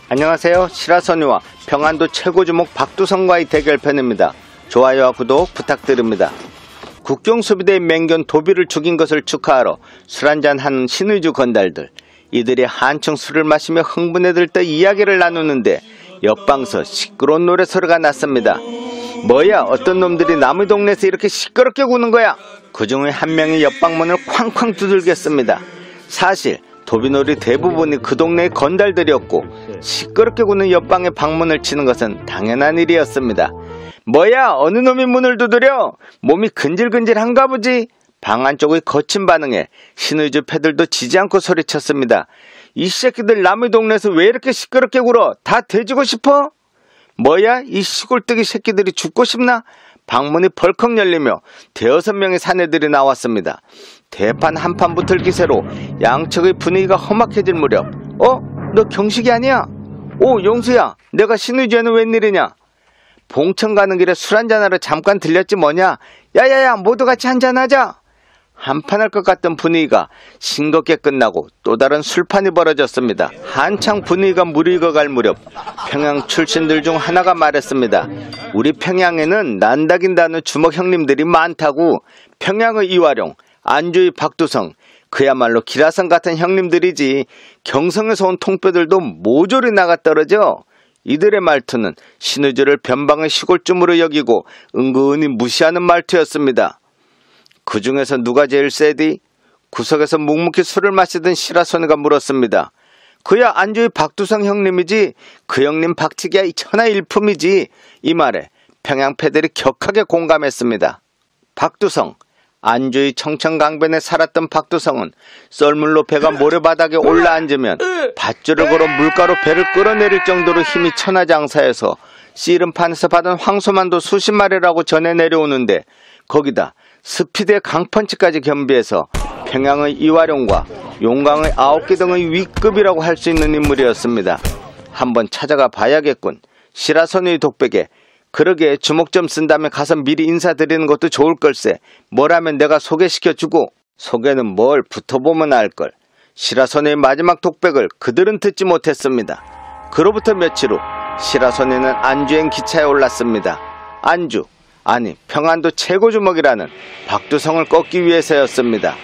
안녕하세요. 시라소니와 평안도 최고 주목 박두성과의 대결편입니다. 좋아요와 구독 부탁드립니다. 국경수비대의 맹견 도비를 죽인 것을 축하하러 술 한잔하는 신의주 건달들. 이들이 한층 술을 마시며 흥분에 들떠 이야기를 나누는데 옆방서 시끄러운 노래소리가 났습니다. 뭐야, 어떤 놈들이 남의 동네에서 이렇게 시끄럽게 구는 거야? 그 중에 한 명이 옆방문을 쾅쾅 두들겼습니다. 사실 도비놀이 대부분이 그 동네의 건달들이었고 시끄럽게 구는 옆방의 방문을 치는 것은 당연한 일이었습니다. 뭐야, 어느 놈이 문을 두드려? 몸이 근질근질한가 보지? 방 안쪽의 거친 반응에 신의주 패들도 지지 않고 소리쳤습니다. 이 새끼들 남의 동네에서 왜 이렇게 시끄럽게 굴어? 다 돼지고 싶어? 뭐야, 이 시골뜨기 새끼들이 죽고 싶나? 방문이 벌컥 열리며 대여섯 명의 사내들이 나왔습니다. 대판 한판 붙을 기세로 양측의 분위기가 험악해질 무렵, 너 경식이 아니야? 오, 용수야, 내가 신의주에는 웬일이냐? 봉천 가는 길에 술 한잔하러 잠깐 들렸지 뭐냐? 야야야, 모두 같이 한잔하자. 한판할 것 같던 분위기가 싱겁게 끝나고 또 다른 술판이 벌어졌습니다. 한창 분위기가 무르익어갈 무렵 평양 출신들 중 하나가 말했습니다. 우리 평양에는 난다긴다는 주먹 형님들이 많다고. 평양의 이화룡, 안주의 박두성, 그야말로 기라성 같은 형님들이지 경성에서 온 통뼈들도 모조리 나가 떨어져. 이들의 말투는 신의주를 변방의 시골쯤으로 여기고 은근히 무시하는 말투였습니다. 그 중에서 누가 제일 세디? 구석에서 묵묵히 술을 마시던 시라소니가 물었습니다. 그야 안주의 박두성 형님이지. 그 형님 박치기야 천하일품이지. 이 말에 평양 패들이 격하게 공감했습니다. 박두성, 안주의 청천강변에 살았던 박두성은 썰물로 배가 모래바닥에 올라앉으면 밧줄을 걸어 물가로 배를 끌어내릴 정도로 힘이 천하장사여서 씨름판에서 받은 황소만도 수십 마리라고 전해 내려오는데 거기다 스피드의 강펀치까지 겸비해서 평양의 이화룡과 용강의 아홉기 등의 위급이라고 할 수 있는 인물이었습니다. 한번 찾아가 봐야겠군. 시라소니의 독백에 그러게 주먹 좀 쓴다면 가서 미리 인사드리는 것도 좋을 걸세. 뭐라면 내가 소개시켜주고. 소개는 뭘, 붙어보면 알걸. 시라소니의 마지막 독백을 그들은 듣지 못했습니다. 그로부터 며칠 후 시라소니는 안주행 기차에 올랐습니다. 안주, 아니 평안도 최고 주먹이라는 박두성을 꺾기 위해서였습니다.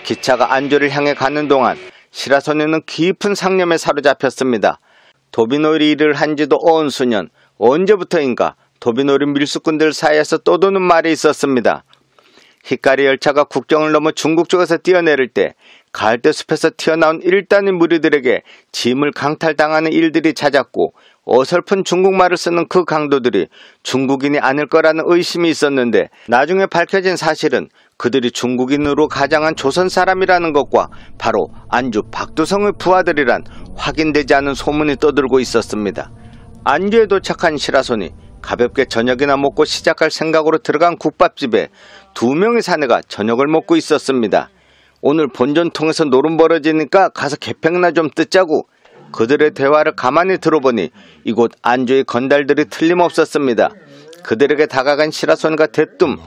기차가 안주를 향해 가는 동안 시라소니는 깊은 상념에 사로잡혔습니다. 도비놀이 일을 한 지도 어언수년, 언제부터인가 도비놀이 밀수꾼들 사이에서 떠도는 말이 있었습니다. 히카리 열차가 국경을 넘어 중국 쪽에서 뛰어내릴 때 갈대숲에서 튀어나온 일단의 무리들에게 짐을 강탈당하는 일들이 잦았고 어설픈 중국말을 쓰는 그 강도들이 중국인이 아닐 거라는 의심이 있었는데 나중에 밝혀진 사실은 그들이 중국인으로 가장한 조선 사람이라는 것과 바로 안주 박두성의 부하들이란 확인되지 않은 소문이 떠들고 있었습니다. 안주에 도착한 시라소니, 가볍게 저녁이나 먹고 시작할 생각으로 들어간 국밥집에 두 명의 사내가 저녁을 먹고 있었습니다. 오늘 본전통에서 노름 벌어지니까 가서 개평이나 좀 뜯자고. 그들의 대화를 가만히 들어보니 이곳 안주의 건달들이 틀림없었습니다. 그들에게 다가간 시라소니가 대뜸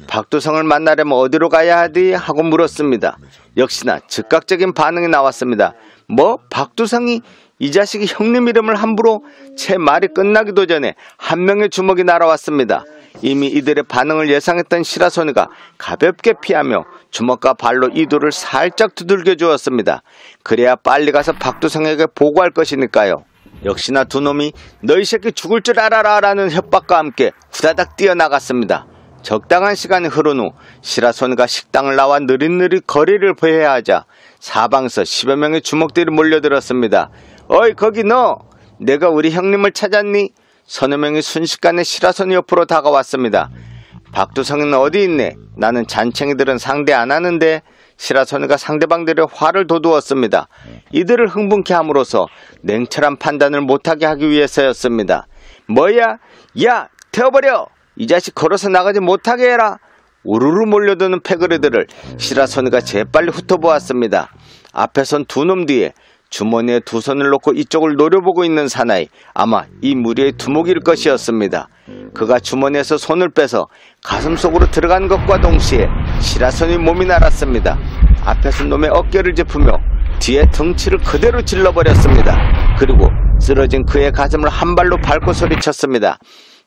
박두성을 만나려면 어디로 가야 하디? 하고 물었습니다. 역시나 즉각적인 반응이 나왔습니다. 뭐? 박두성이? 이 자식이 형님 이름을 함부로? 제 말이 끝나기도 전에 한 명의 주먹이 날아왔습니다. 이미 이들의 반응을 예상했던 시라소니가 가볍게 피하며 주먹과 발로 이두를 살짝 두들겨 주었습니다. 그래야 빨리 가서 박두성에게 보고할 것이니까요. 역시나 두 놈이 너희 새끼 죽을 줄 알아라 라는 협박과 함께 후다닥 뛰어나갔습니다. 적당한 시간이 흐른 후 시라소니가 식당을 나와 느릿느릿 거리를 배회하자 사방서 10여 명의 주먹들이 몰려들었습니다. 어이 거기 너! 내가 우리 형님을 찾았니? 서너 명이 순식간에 시라소니 옆으로 다가왔습니다. 박두성은 어디 있네? 나는 잔챙이들은 상대 안 하는데. 시라소니가 상대방들의 화를 돋우었습니다. 이들을 흥분케 함으로써 냉철한 판단을 못하게 하기 위해서였습니다. 뭐야? 야! 태워버려! 이 자식 걸어서 나가지 못하게 해라! 우르르 몰려드는 패거리들을 시라소니가 재빨리 훑어보았습니다. 앞에 선 두 놈 뒤에 주머니에 두 손을 놓고 이쪽을 노려보고 있는 사나이, 아마 이 무리의 두목일 것이었습니다. 그가 주머니에서 손을 빼서 가슴 속으로 들어간 것과 동시에 시라소니 몸이 날았습니다. 앞에서 놈의 어깨를 짚으며 뒤에 덩치를 그대로 질러버렸습니다. 그리고 쓰러진 그의 가슴을 한 발로 밟고 소리쳤습니다.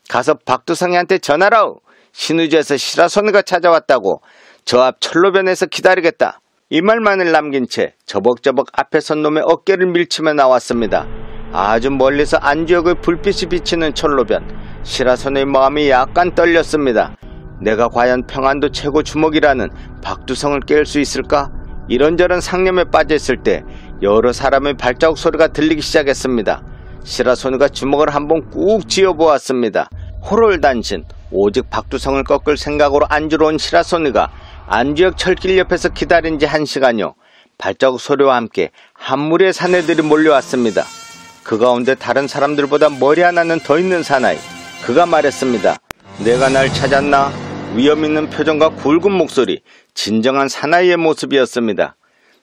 가서 박두성이한테 전하라우. 신의주에서 시라소니가 찾아왔다고. 저 앞 철로변에서 기다리겠다. 이 말만을 남긴 채 저벅저벅 앞에 선 놈의 어깨를 밀치며 나왔습니다. 아주 멀리서 안주역의 불빛이 비치는 철로변. 시라소니의 마음이 약간 떨렸습니다. 내가 과연 평안도 최고 주먹이라는 박두성을 깰 수 있을까? 이런저런 상념에 빠져있을 때 여러 사람의 발자국 소리가 들리기 시작했습니다. 시라소니가 주먹을 한번 꾹 쥐어보았습니다. 호롤단신, 오직 박두성을 꺾을 생각으로 안주로 온 시라소니가 안주역 철길 옆에서 기다린 지 1시간여. 발자국 소리와 함께 한 무리의 사내들이 몰려왔습니다. 그 가운데 다른 사람들보다 머리 하나는 더 있는 사나이. 그가 말했습니다. 내가 날 찾았나? 위험 있는 표정과 굵은 목소리, 진정한 사나이의 모습이었습니다.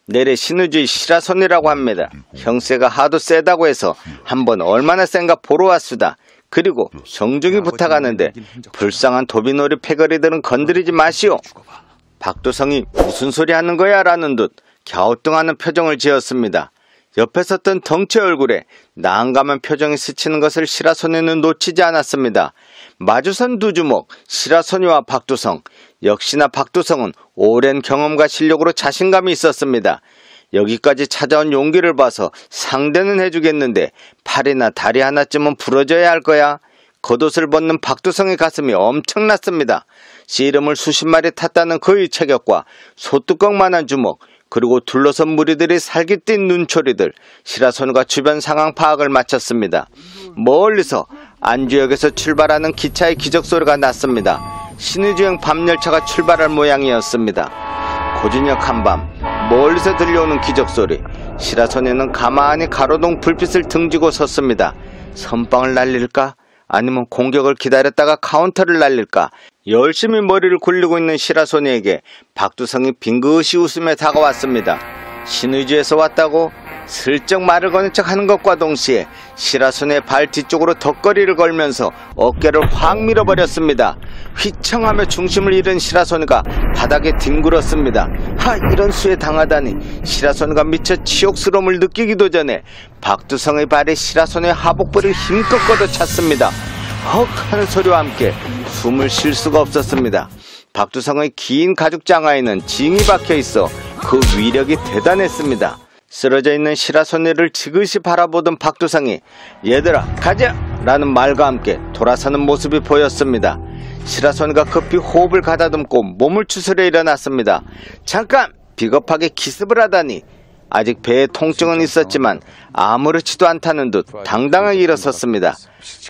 내래 신의주의 시라소니라고 합니다. 형세가 하도 세다고 해서 한번 얼마나 센가 보러 왔수다. 그리고 정중히 부탁하는데 불쌍한 도비놀이 패거리들은 건드리지 마시오. 박두성이 무슨 소리 하는 거야? 라는 듯 갸우뚱하는 표정을 지었습니다. 옆에 섰던 덩치 얼굴에 난감한 표정이 스치는 것을 시라소니는 놓치지 않았습니다. 마주선 두 주먹, 시라소니와 박두성. 역시나 박두성은 오랜 경험과 실력으로 자신감이 있었습니다. 여기까지 찾아온 용기를 봐서 상대는 해주겠는데 팔이나 다리 하나쯤은 부러져야 할 거야. 겉옷을 벗는 박두성의 가슴이 엄청났습니다. 씨름을 수십 마리 탔다는 그의 체격과 소뚜껑만한 주먹, 그리고 둘러선 무리들이 살깃뛴 눈초리들. 시라소니가 주변 상황 파악을 마쳤습니다. 멀리서 안주역에서 출발하는 기차의 기적소리가 났습니다. 신의주행 밤열차가 출발할 모양이었습니다. 고준역 한밤, 멀리서 들려오는 기적소리. 시라소니는 가만히 가로등 불빛을 등지고 섰습니다. 선빵을 날릴까? 아니면 공격을 기다렸다가 카운터를 날릴까? 열심히 머리를 굴리고 있는 시라소니에게 박두성이 빙긋이 웃으며 다가왔습니다. 신의주에서 왔다고? 슬쩍 말을 거는 척 하는 것과 동시에 시라소니의 발 뒤쪽으로 덧거리를 걸면서 어깨를 확 밀어버렸습니다. 휘청하며 중심을 잃은 시라소니가 바닥에 뒹굴었습니다. 하, 이런 수에 당하다니. 시라소니가 미처 치욕스러움을 느끼기도 전에 박두성의 발이 시라소니의 하복부를 힘껏 걷어찼습니다. 헉 하는 소리와 함께 숨을 쉴 수가 없었습니다. 박두성의 긴 가죽 장화에는 징이 박혀있어 그 위력이 대단했습니다. 쓰러져 있는 시라소니를 지그시 바라보던 박두성이 얘들아 가자! 라는 말과 함께 돌아서는 모습이 보였습니다. 시라소니가 급히 호흡을 가다듬고 몸을 추스려 일어났습니다. 잠깐! 비겁하게 기습을 하다니. 아직 배에 통증은 있었지만 아무렇지도 않다는 듯 당당하게 일어섰습니다.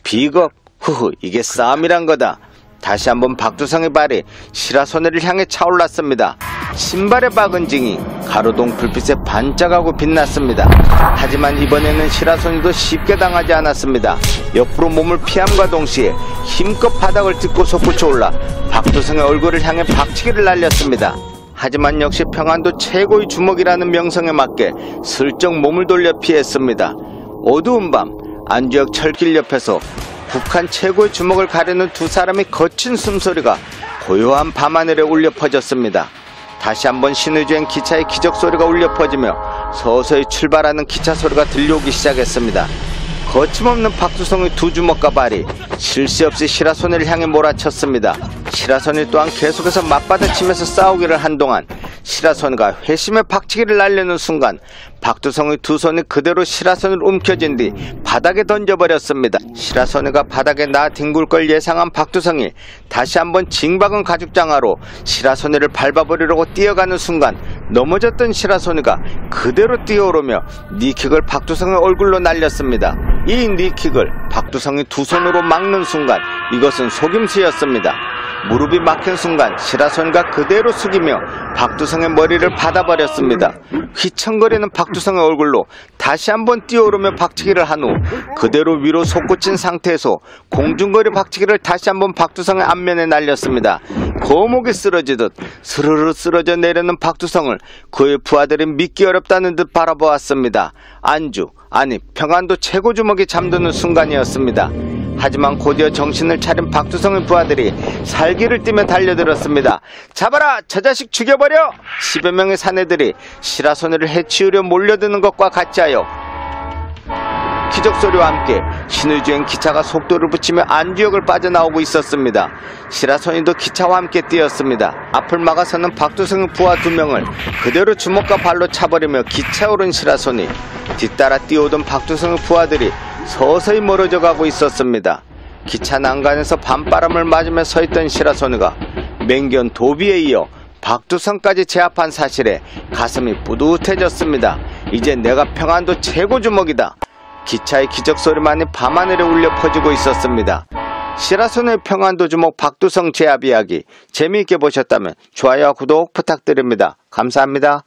비겁? 후후, 이게 싸움이란 거다. 다시 한번 박두성의 발이 시라소니를 향해 차올랐습니다. 신발에 박은 징이 가로등 불빛에 반짝하고 빛났습니다. 하지만 이번에는 시라소니도 쉽게 당하지 않았습니다. 옆으로 몸을 피함과 동시에 힘껏 바닥을 딛고 솟구쳐 올라 박두성의 얼굴을 향해 박치기를 날렸습니다. 하지만 역시 평안도 최고의 주먹이라는 명성에 맞게 슬쩍 몸을 돌려 피했습니다. 어두운 밤 안주역 철길 옆에서 북한 최고의 주먹을 가르는 두 사람의 거친 숨소리가 고요한 밤하늘에 울려 퍼졌습니다. 다시 한번 신의주행 기차의 기적소리가 울려 퍼지며 서서히 출발하는 기차 소리가 들려오기 시작했습니다. 거침없는 박두성의 두 주먹과 발이 쉴 새 없이 시라소니를 향해 몰아쳤습니다. 시라소니 또한 계속해서 맞받아치면서 싸우기를 한동안 시라소니가 회심의 박치기를 날리는 순간 박두성의 두 손이 그대로 시라소니를 움켜쥔 뒤 바닥에 던져버렸습니다. 시라소니가 바닥에 나 뒹굴 걸 예상한 박두성이 다시 한번 징박은 가죽장화로 시라소니를 밟아버리려고 뛰어가는 순간 넘어졌던 시라소니가 그대로 뛰어오르며 니킥을 박두성의 얼굴로 날렸습니다. 이 니킥을 박두성이 두 손으로 막는 순간 이것은 속임수였습니다. 무릎이 막힌 순간 시라소니가 그대로 숙이며 박두성의 머리를 받아버렸습니다. 휘청거리는 박두성의 얼굴로 다시 한번 뛰어오르며 박치기를 한 후 그대로 위로 솟구친 상태에서 공중거리 박치기를 다시 한번 박두성의 앞면에 날렸습니다. 거목이 쓰러지듯 스르르 쓰러져 내려는 박두성을 그의 부하들이 믿기 어렵다는 듯 바라보았습니다. 안주, 아니 평안도 최고 주먹이 잠드는 순간이었습니다. 하지만 곧이어 정신을 차린 박두성의 부하들이 살기를 띠며 달려들었습니다. 잡아라! 저 자식 죽여버려! 10여 명의 사내들이 시라소니를 해치우려 몰려드는 것과 같이하여 기적소리와 함께 신의주행 기차가 속도를 붙이며 안지역을 빠져나오고 있었습니다. 시라소니도 기차와 함께 뛰었습니다. 앞을 막아서는 박두성의 부하 2명을 그대로 주먹과 발로 차버리며 기차에 오른 시라소니, 뒤따라 뛰어오던 박두성의 부하들이 서서히 멀어져 가고 있었습니다. 기차 난간에서 밤바람을 맞으며 서있던 시라소니가 맹견 도비에 이어 박두성까지 제압한 사실에 가슴이 뿌듯해졌습니다. 이제 내가 평안도 최고 주먹이다. 기차의 기적소리만이 밤하늘에 울려 퍼지고 있었습니다. 시라소니의 평안도 주먹 박두성 제압 이야기 재미있게 보셨다면 좋아요와 구독 부탁드립니다. 감사합니다.